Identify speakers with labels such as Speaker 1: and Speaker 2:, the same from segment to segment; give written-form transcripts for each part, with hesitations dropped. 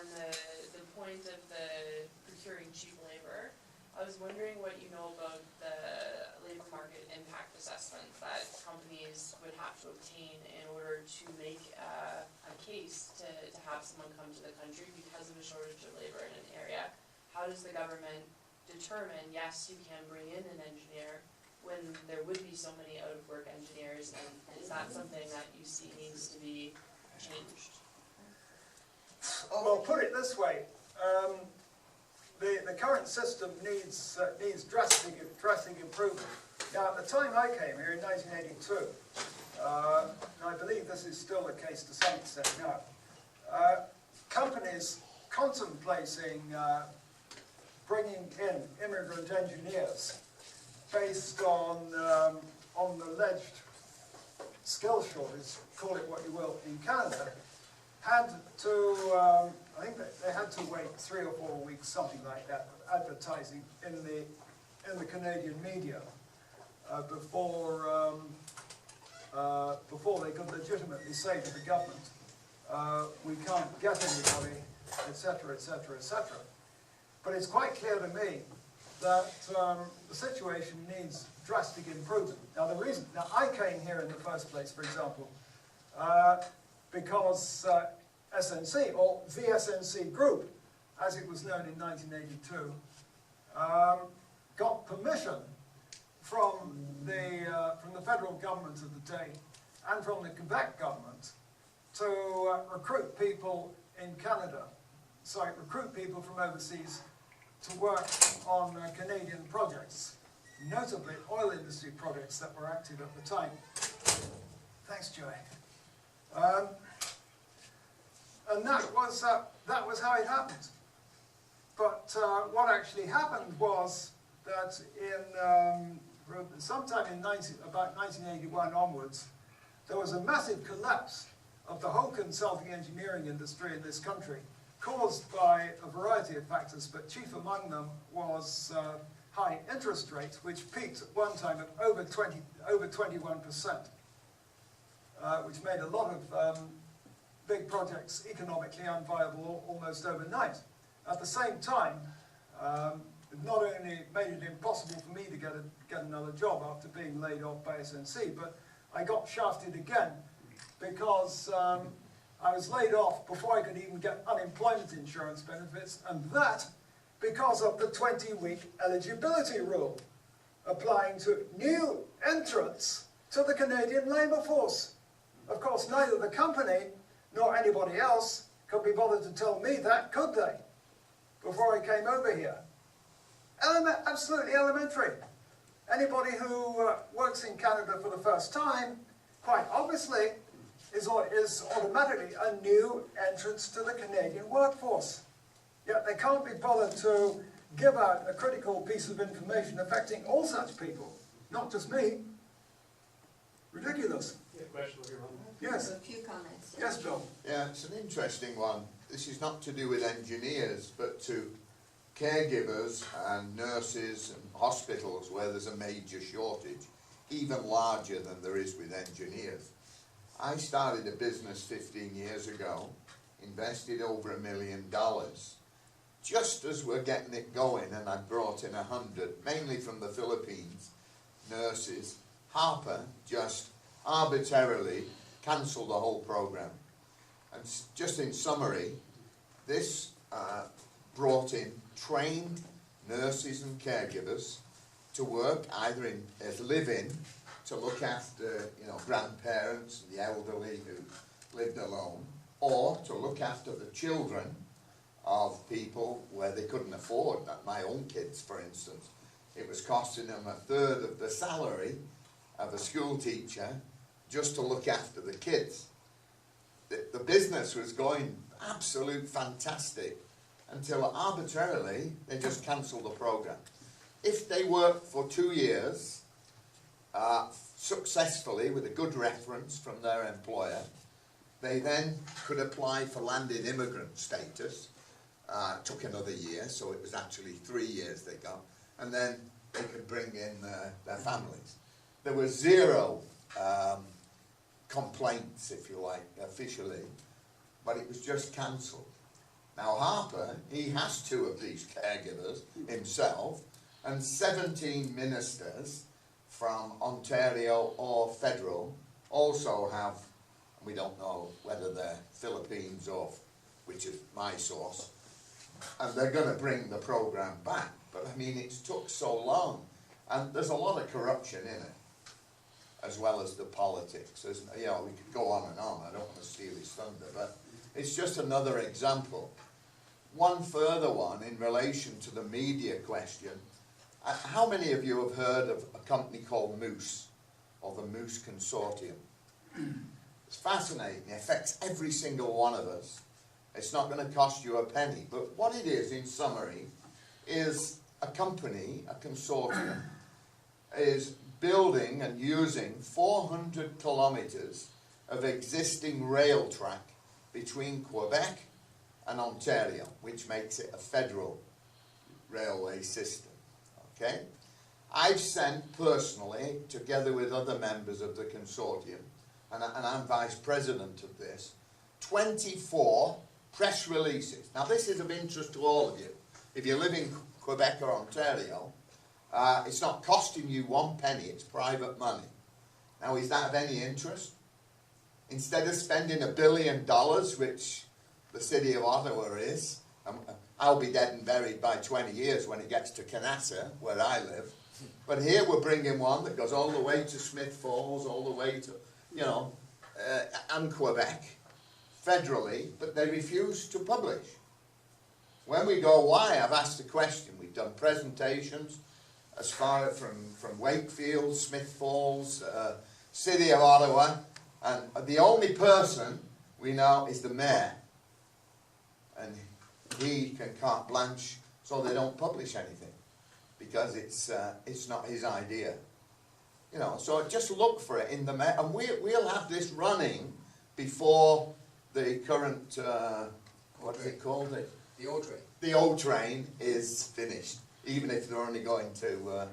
Speaker 1: on the point of the procuring cheap labor, I was wondering what you know about the labor market impact assessment that companies would have to obtain in order to make a case to have someone come to the country because of a shortage of labor in an area. How does the government determine, yes, you can bring in an engineer when there would be so many out-of-work engineers, and is that something that you see needs to be changed?
Speaker 2: Well, put it this way, the current system needs drastic improvement. Now, at the time I came here in 1982, and I believe this is still the case to some extent now, companies contemplating bringing in immigrant engineers based on the alleged skill shortage, call it what you will, in Canada, had to, I think they had to wait 3 or 4 weeks, something like that, of advertising in the Canadian media before they could legitimately say to the government, we can't get anybody, etc., etc., etc. But it's quite clear to me that the situation needs drastic improvement. Now the reason, I came here in the first place, for example, because SNC, or the SNC Group, as it was known in 1982, got permission from the federal government of the day and from the Quebec government to recruit people in Canada, recruit people from overseas to work on Canadian projects, notably oil industry projects that were active at the time. Thanks, Joey. And that was how it happened. But what actually happened was that in sometime in about 1981 onwards, there was a massive collapse of the whole consulting engineering industry in this country, caused by a variety of factors, but chief among them was high interest rates, which peaked at one time at over 21%, which made a lot of big projects economically unviable almost overnight. At the same time, it not only made it impossible for me to get another job after being laid off by SNC, but I got shafted again because I was laid off before I could even get unemployment insurance benefits, and that because of the 20-week eligibility rule applying to new entrants to the Canadian labour force. Of course, neither the company nor anybody else could be bothered to tell me that, could they, before I came over here. Absolutely elementary. Anybody who works in Canada for the first time, quite obviously, is automatically a new entrance to the Canadian workforce. Yet they can't be bothered to give out a critical piece of information affecting all such people, not just me. Ridiculous.
Speaker 3: Yeah, question over here.
Speaker 2: Yes.
Speaker 4: A few comments.
Speaker 2: Yes, Bill.
Speaker 5: Yeah, it's an interesting one. This is not to do with engineers, but to caregivers and nurses and hospitals where there's a major shortage, even larger than there is with engineers. I started a business 15 years ago, invested over $1 million. Just as we're getting it going, and I brought in 100, mainly from the Philippines, nurses, Harper just arbitrarily cancelled the whole program. And just in summary, this brought in trained nurses and caregivers to work either as live-in, to look after, grandparents and the elderly who lived alone, or to look after the children of people where they couldn't afford that. My own kids, for instance, it was costing them 1/3 of the salary of a school teacher just to look after the kids. The business was going absolute fantastic until arbitrarily they just cancelled the program. If they worked for 2 years successfully with a good reference from their employer, they then could apply for landed immigrant status. Took another year, so it was actually 3 years they got, and then they could bring in their families. There were zero complaints, if you like, officially, but it was just cancelled. Now Harper, he has 2 of these caregivers himself, and 17 ministers from Ontario or federal also have, we don't know whether they're Philippines or, which is my source, and they're going to bring the program back. But I mean, it's took so long, and there's a lot of corruption in it, as well as the politics. There's, you know, we could go on and on. I don't want to steal his thunder, but it's just another example. One further one in relation to the media question. How many of you have heard of a company called Moose, or the Moose Consortium? It's fascinating. It affects every single one of us. It's not going to cost you a penny. But what it is, in summary, is a company, a consortium, is building and using 400 kilometres of existing rail track between Quebec and Ontario, which makes it a federal railway system. Okay? I've sent personally, together with other members of the consortium, and I'm vice president of this, 24 press releases. Now this is of interest to all of you. If you live in Quebec or Ontario, it's not costing you 1 penny, it's private money. Now is that of any interest? Instead of spending $1 billion, which the city of Ottawa is, I'll be dead and buried by 20 years when it gets to Canassa, where I live. But here we're bringing one that goes all the way to Smith Falls, all the way to, you know, and Quebec, federally, but they refuse to publish. When we go, why? I've asked the question. We've done presentations as far from Wakefield, Smith Falls, City of Ottawa, and the only person we know is the mayor. And he can carte blanche, so they don't publish anything, because it's not his idea. You know, so just look for it in the mail, and we'll have this running before the current, what's it called?
Speaker 3: The O train.
Speaker 5: The O train is finished, even if they're only going to where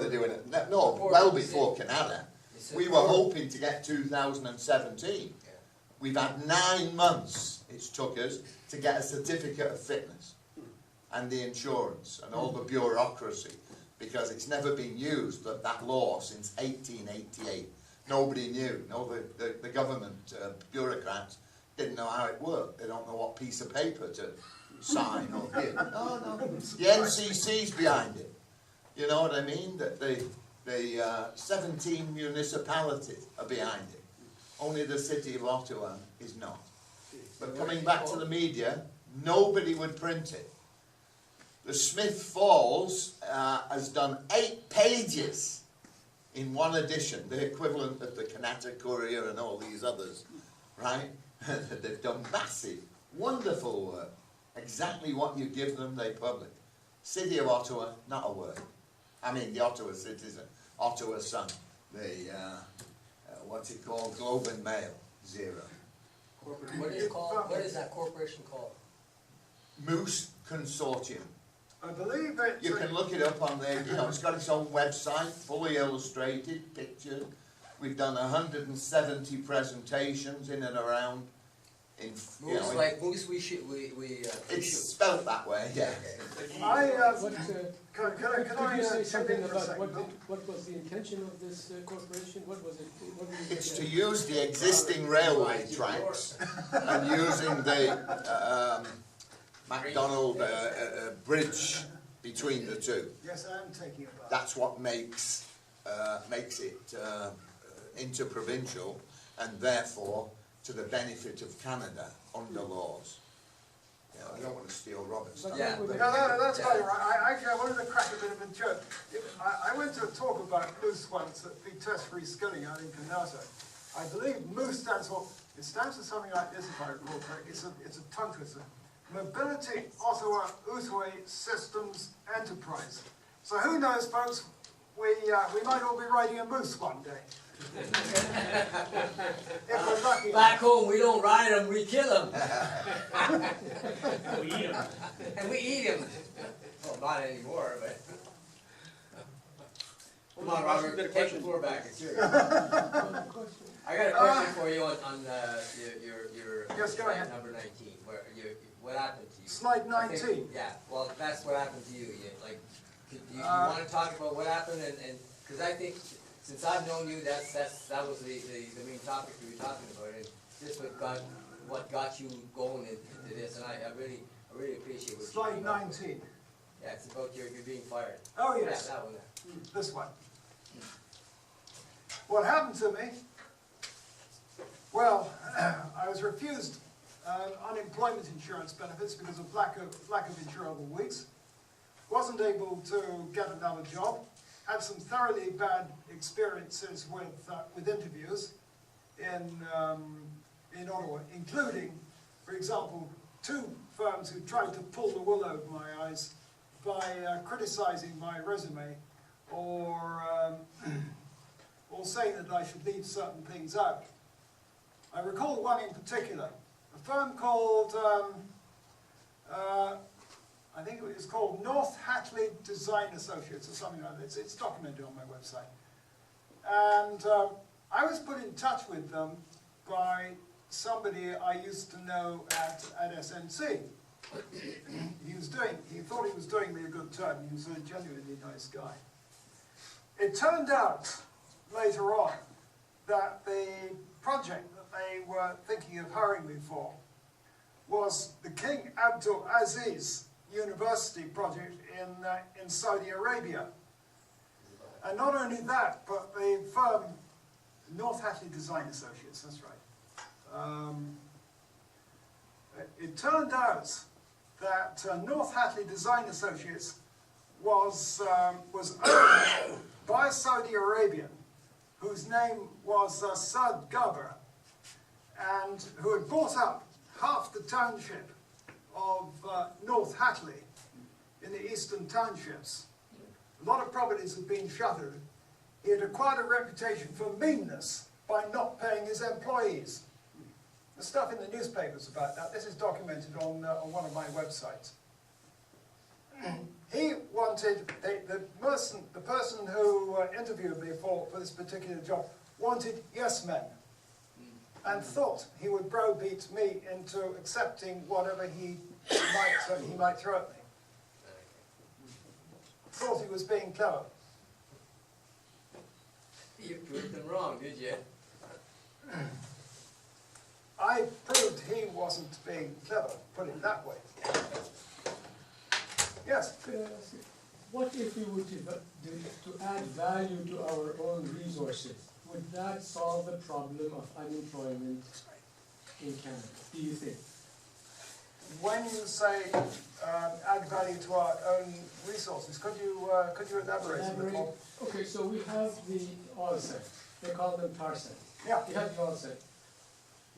Speaker 5: they're doing it. No, well before Canada. We were hoping to get 2017. We've had 9 months it's took us to get a certificate of fitness and the insurance and all the bureaucracy, because it's never been used, that law, since 1888. Nobody knew. No, the government bureaucrats didn't know how it worked. They don't know what piece of paper to sign or give. No. The NCC's behind it. You know what I mean? That the 17 municipalities are behind it. Only the city of Ottawa is not. But coming back to the media, nobody would print it. The Smith Falls has done 8 pages in one edition, the equivalent of the Canada Courier and all these others, right? They've done massive, wonderful work. Exactly what you give them, they publish. City of Ottawa, not a word. I mean, the Ottawa Citizen, Ottawa Sun, the, what's it called, Globe and Mail, 0.
Speaker 3: What is it called? What is that corporation called?
Speaker 5: Moose Consortium.
Speaker 2: I believe it.
Speaker 5: You can look it up on there. You know, it's got its own website, fully illustrated, pictures. We've done 170 presentations in and around.
Speaker 3: Moose, like moose,
Speaker 5: it's spelled that way, yeah.
Speaker 4: Could you say something about what was the intention of this corporation? What was it?
Speaker 5: It's to use the existing railway tracks and using the MacDonald bridge between the two.
Speaker 2: Yes, I'm taking it back.
Speaker 5: That's what makes it interprovincial, and therefore to the benefit of Canada under laws. You know, I don't want to steal Robert's.
Speaker 3: Yeah.
Speaker 2: No, that's quite right. I wanted to crack a bit of a joke. I went to a talk about Moose once at Vitesse Skilling out in Canada. I believe Moose stands for something like this, if I recall correctly. It's a tongue twister. Mobility Ottawa Outaouais Systems Enterprise. So who knows, folks, we might all be riding a moose one day. If we're lucky.
Speaker 3: Back home, we don't ride them, we kill them.
Speaker 4: We eat them.
Speaker 3: And we eat them. Well, not anymore, but. Come on, Robert, take the floor back. It's yours. I got a question for you on your
Speaker 2: Yes, go
Speaker 3: slide
Speaker 2: ahead.
Speaker 3: number 19, where what happened to you?
Speaker 2: Slide
Speaker 3: I think-
Speaker 2: 19.
Speaker 3: Yeah, well, that's what happened to you. You
Speaker 2: Uh,
Speaker 3: want to talk about what happened, and because I think since I've known you, that was the main topic we were talking about, and this what got you going into this, and I really appreciate what you
Speaker 2: Slide
Speaker 3: came up with.
Speaker 2: 19.
Speaker 3: Yeah, it's about you're being fired.
Speaker 2: Oh, yes.
Speaker 3: Yeah, that one there.
Speaker 2: This one. What happened to me? Well, I was refused unemployment insurance benefits because of lack of insurable weeks. Wasn't able to get another job. Had some thoroughly bad experiences with interviews in Ottawa, including, for example, 2 firms who tried to pull the wool over my eyes by criticizing my resume or saying that I should leave certain things out. I recall one in particular, a firm called, I think it was called North Hatley Design Associates or something like that. It's documented on my website. And I was put in touch with them by somebody I used to know at SNC. He thought he was doing me a good turn. He was a genuinely nice guy. It turned out later on that the project that they were thinking of hiring me for was the King Abdul Aziz University project in Saudi Arabia. And not only that, but the firm North Hatley Design Associates, that's right. It turned out that North Hatley Design Associates was owned by a Saudi Arabian whose name was Saad Gaber, and who had bought up half the township of North Hatley in the eastern townships. A lot of properties had been shuttered. He had acquired a reputation for meanness by not paying his employees. There's stuff in the newspapers about that. This is documented on one of my websites. He wanted, the person who interviewed me for this particular job wanted yes men, and thought he would browbeat me into accepting whatever he might throw at me. Thought he was being clever.
Speaker 3: You proved them wrong, did you?
Speaker 2: I proved he wasn't being clever, put it that way. Yes?
Speaker 4: Could I ask you, what if we were to add value to our own resources? Would that solve the problem of unemployment in Canada, do you think?
Speaker 2: When you say add value to our own resources, could you elaborate a bit more?
Speaker 4: Okay, so we have the oil sands. They call them tar sands.
Speaker 2: Yeah.
Speaker 4: We have the oil sands.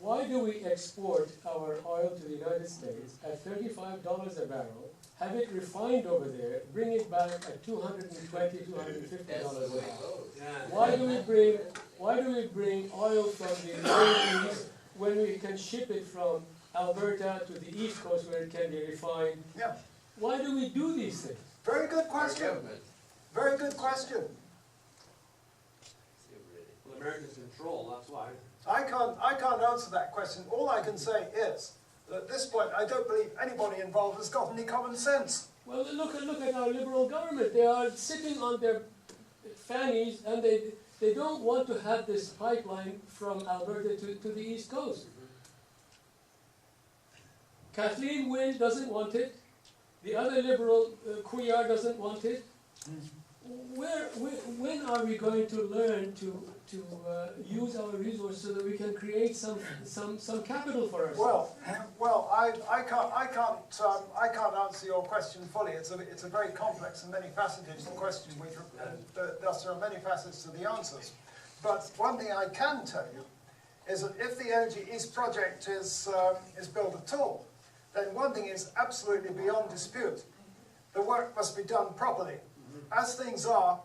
Speaker 4: Why do we export our oil to the United States at $35 a barrel, have it refined over there, bring it back at $220, $250 a barrel? Why do we bring oil from the Middle East when we can ship it from Alberta to the East Coast where it can be refined?
Speaker 2: Yeah.
Speaker 4: Why do we do these things?
Speaker 2: Very good question. Very good question.
Speaker 6: Well, Americans control, that's why.
Speaker 2: I can't answer that question. All I can say is that at this point I don't believe anybody involved has got any common sense.
Speaker 4: Well, look at our Liberal government. They are sitting on their fannies, and they don't want to have this pipeline from Alberta to the East Coast. Kathleen Wynne doesn't want it. The other Liberal, Couillard, doesn't want it. When are we going to learn to use our resources so that we can create some capital for ourselves?
Speaker 2: Well, I can't answer your question fully. It's a very complex and many faceted question, which thus there are many facets to the answers. But one thing I can tell you is that if the Energy East project is built at all, then one thing is absolutely beyond dispute: the work must be done properly. As things are,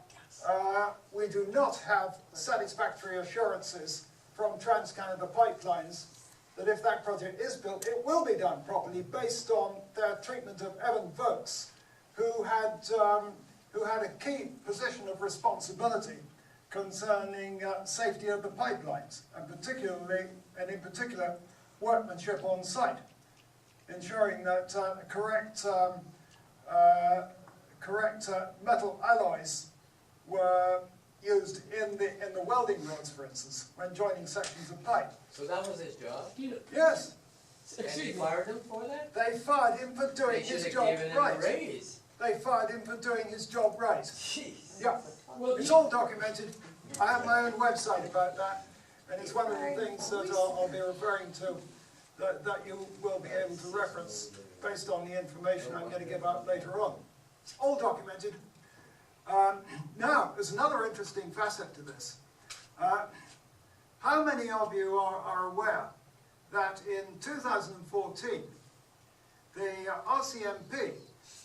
Speaker 2: we do not have satisfactory assurances from Trans-Canada Pipelines that if that project is built, it will be done properly, based on their treatment of Evan Vokes, who had a key position of responsibility concerning safety of the pipelines, and in particular, workmanship on site, ensuring that correct metal alloys were used in the welding rods, for instance, when joining sections of pipe.
Speaker 3: So that was his job?
Speaker 2: Yes,
Speaker 3: And they fired him for that?
Speaker 2: they fired him for doing
Speaker 3: They should
Speaker 2: his
Speaker 3: have
Speaker 2: job
Speaker 3: given him a
Speaker 2: right.
Speaker 3: raise.
Speaker 2: They fired him for doing his job right.
Speaker 3: Jeez.
Speaker 2: Yeah,
Speaker 4: Well,
Speaker 2: it's all documented. I have my own website about that, and it's one of the things that I'll be referring to that you will be able to reference based on the information I'm going to give out later on. It's all documented. Now, there's another interesting facet to this. How many of you are aware that in 2014, the RCMP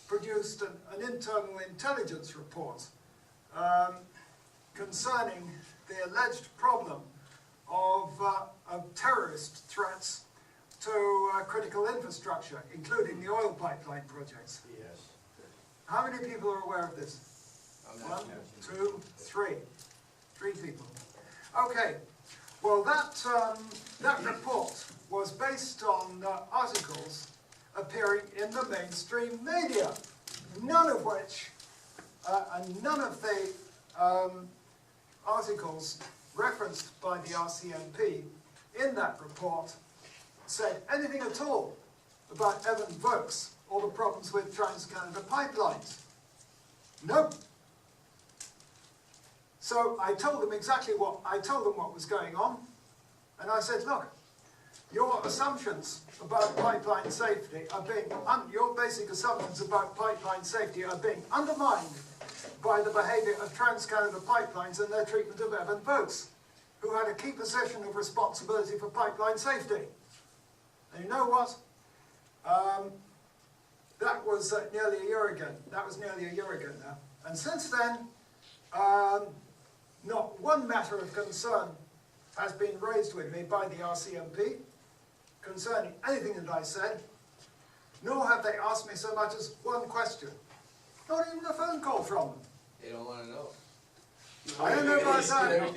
Speaker 2: produced an internal intelligence report concerning the alleged problem of terrorist threats to critical infrastructure, including the oil pipeline projects?
Speaker 6: Yes.
Speaker 2: How many people are aware of this?
Speaker 3: I'm not
Speaker 2: 1,
Speaker 3: sure.
Speaker 2: 2, 3. 3 people. Okay. Well, that report was based on articles appearing in the mainstream media, none of which, and none of the articles referenced by the RCMP in that report said anything at all about Evan Vokes or the problems with Trans-Canada pipelines. Nope. So I told them what was going on, and I said, look, your assumptions about pipeline safety are being, your basic assumptions about pipeline safety are being undermined by the behaviour of Trans-Canada Pipelines and their treatment of Evan Vokes, who had a key position of responsibility for pipeline safety. And you know what? That was nearly a year ago. That was nearly a year ago now. And since then, not one matter of concern has been raised with me by the RCMP concerning anything that I said, nor have they asked me so much as one question. Not even a phone call from them.
Speaker 3: They don't want to know.
Speaker 2: I don't know about that.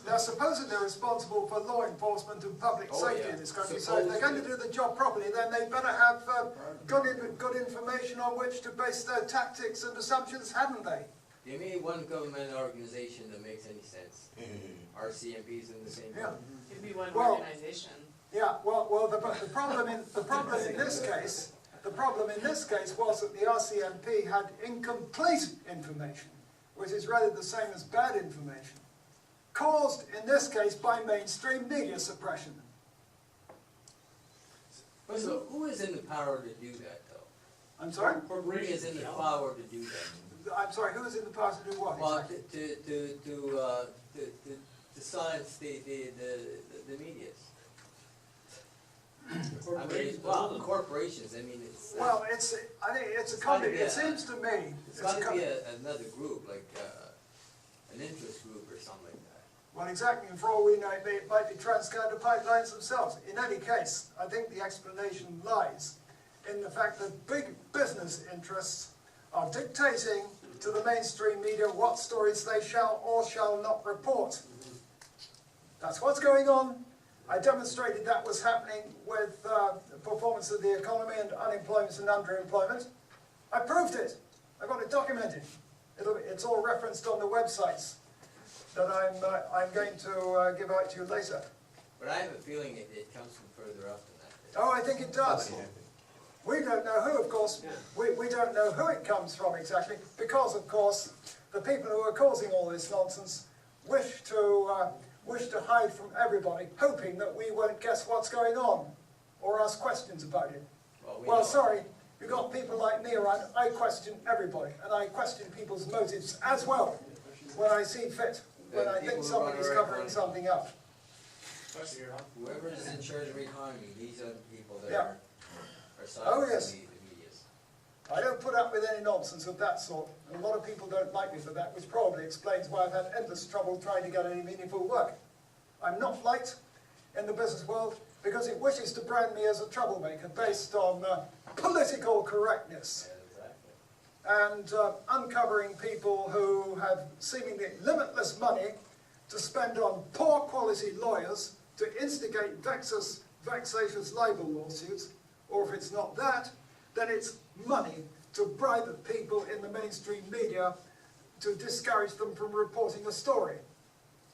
Speaker 2: They're supposedly responsible for law enforcement and public safety in this country. So if they're going to do the job properly, then they better have good information on which to base their tactics and assumptions, haven't they?
Speaker 3: Give me one government organization that makes any sense. RCMP's in the same
Speaker 2: Yeah.
Speaker 3: boat.
Speaker 1: It'd be one
Speaker 2: Well,
Speaker 1: organization.
Speaker 2: Yeah. Well, the problem in this case, was that the RCMP had incomplete information, which is rather the same as bad information, caused in this case by mainstream media suppression.
Speaker 3: But so who is in the power to do that, though?
Speaker 2: I'm sorry.
Speaker 3: Who is in the power to do that?
Speaker 2: I'm sorry. Who is in the power to do what?
Speaker 3: Well,
Speaker 2: Exactly?
Speaker 3: to silence the medias. I mean, corporations. I mean, it's.
Speaker 2: Well, I think it's a combination. It seems to me.
Speaker 3: It's got to be another group, like an interest group or something like that.
Speaker 2: Well, exactly, and for all we know, it might be Trans-Canada Pipelines themselves. In any case, I think the explanation lies in the fact that big business interests are dictating to the mainstream media what stories they shall or shall not report. That's what's going on. I demonstrated that was happening with the performance of the economy and unemployment and underemployment. I proved it. I got it documented. It's all referenced on the websites that I'm going to give out to you later.
Speaker 3: But I have a feeling it comes from further up than that.
Speaker 2: Oh, I think it does. We don't know who, of course. We don't know who it comes from exactly, because, of course, the people who are causing all this nonsense wish to hide from everybody, hoping that we won't guess what's going on or ask questions about it. Well, sorry, you've got people like me around. I question everybody, and I question people's motives as well when I see fit, when I think somebody's covering something up.
Speaker 3: Whoever is in charge of the economy, these are the people that
Speaker 2: Yeah.
Speaker 3: are
Speaker 2: Oh, yes.
Speaker 3: silencing the medias.
Speaker 2: I don't put up with any nonsense of that sort. And a lot of people don't like me for that, which probably explains why I've had endless trouble trying to get any meaningful work. I'm not liked in the business world because it wishes to brand me as a troublemaker based on political correctness.
Speaker 3: Yeah, exactly.
Speaker 2: And uncovering people who have seemingly limitless money to spend on poor quality lawyers to instigate vexatious libel lawsuits, or if it's not that, then it's money to bribe the people in the mainstream media to discourage them from reporting a story,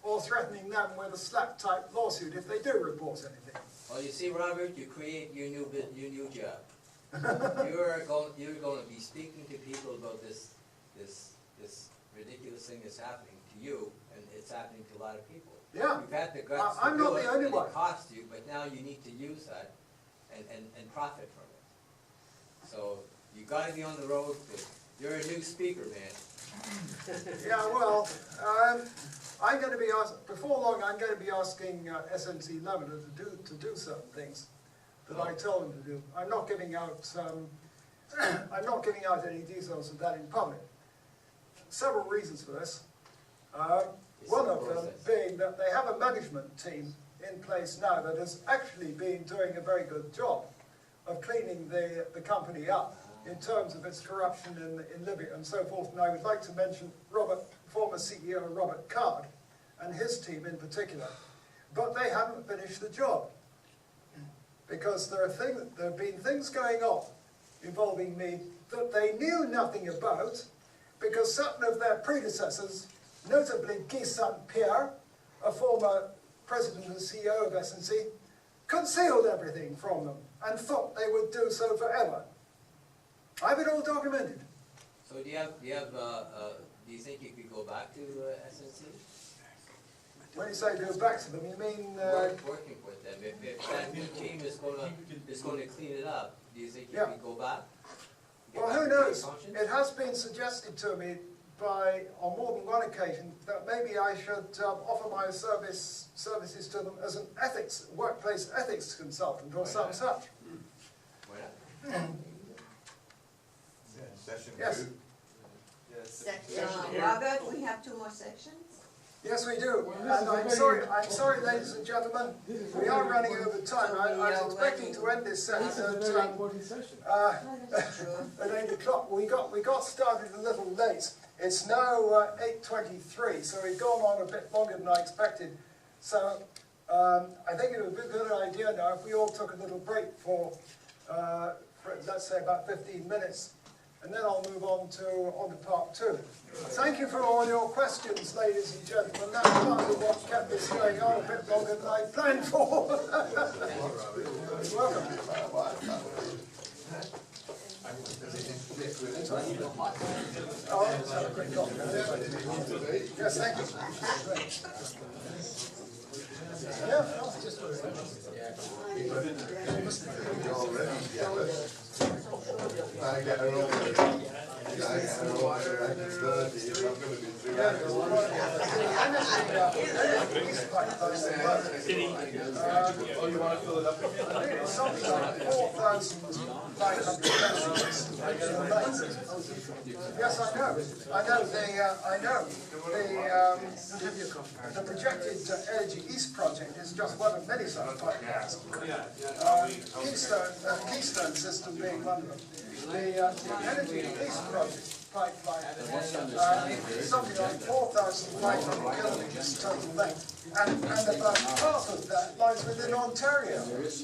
Speaker 2: or threatening them with a slap-type lawsuit if they do report anything.
Speaker 3: Well, you see, Robert, you create your new job. You're going to be speaking to people about this ridiculous thing that's happening to you, and it's happening to a lot of people.
Speaker 2: Yeah.
Speaker 3: You've had the guts
Speaker 2: I'm
Speaker 3: to
Speaker 2: not
Speaker 3: do
Speaker 2: the
Speaker 3: it,
Speaker 2: only
Speaker 3: and
Speaker 2: one.
Speaker 3: it costs you, but now you need to use that and profit from it. So you got to be on the road. You're a new speaker, man.
Speaker 2: Yeah, well, I'm going to be before long. I'm going to be asking SNC Lebanon to do certain things that I tell them to do. I'm not giving out. I'm not giving out any details of that in public. Several reasons for this. One of them being that they have a management team in place now that has actually been doing a very good job of cleaning the company up in terms of its corruption in Libya and so forth. And I would like to mention former CEO Robert Card and his team in particular. But they haven't finished the job, because there have been things going on involving me that they knew nothing about, because certain of their predecessors, notably Guy St-Pierre, a former president and CEO of SNC, concealed everything from them and thought they would do so forever. I have it all documented.
Speaker 3: So do you think you could go back to SNC?
Speaker 2: When you say go back to them, you mean...
Speaker 3: Working with them. If that new team is going to clean it up, do you think you
Speaker 2: Yeah.
Speaker 3: could go back?
Speaker 2: Well, who knows? It has been suggested to me on more than one occasion that maybe I should offer my services to them as an workplace ethics consultant or some such.
Speaker 3: Why not?
Speaker 5: Session
Speaker 2: Yes.
Speaker 5: 2.
Speaker 7: Robert, we have 2 more sections.
Speaker 2: Yes, we do.
Speaker 4: Well,
Speaker 2: And I'm sorry, ladies and gentlemen, we are running over time. I was expecting to end this
Speaker 4: This is a
Speaker 2: session
Speaker 4: very important session.
Speaker 7: That's true.
Speaker 2: at 8 o'clock. We got started a little late. It's now 8:23, so we've gone on a bit longer than I expected. So I think it would be a good idea now if we all took a little break for let's say about 15 minutes, and then I'll move on to part 2. Thank you for all your questions, ladies and gentlemen. That's part of what kept this going on a bit longer than I planned for. You're welcome. Oh, let's have a quick look. Yes, thank you. Yeah, no, just what it is.
Speaker 5: I get her over.
Speaker 2: Something like 4,500 pesos. Yes, I know. The projected Energy East project is just one of many such pipelines. Keystone system being one of them. The Energy East project pipeline is something like 4,500 kilometres total length, and about half of that lies within Ontario. Yes.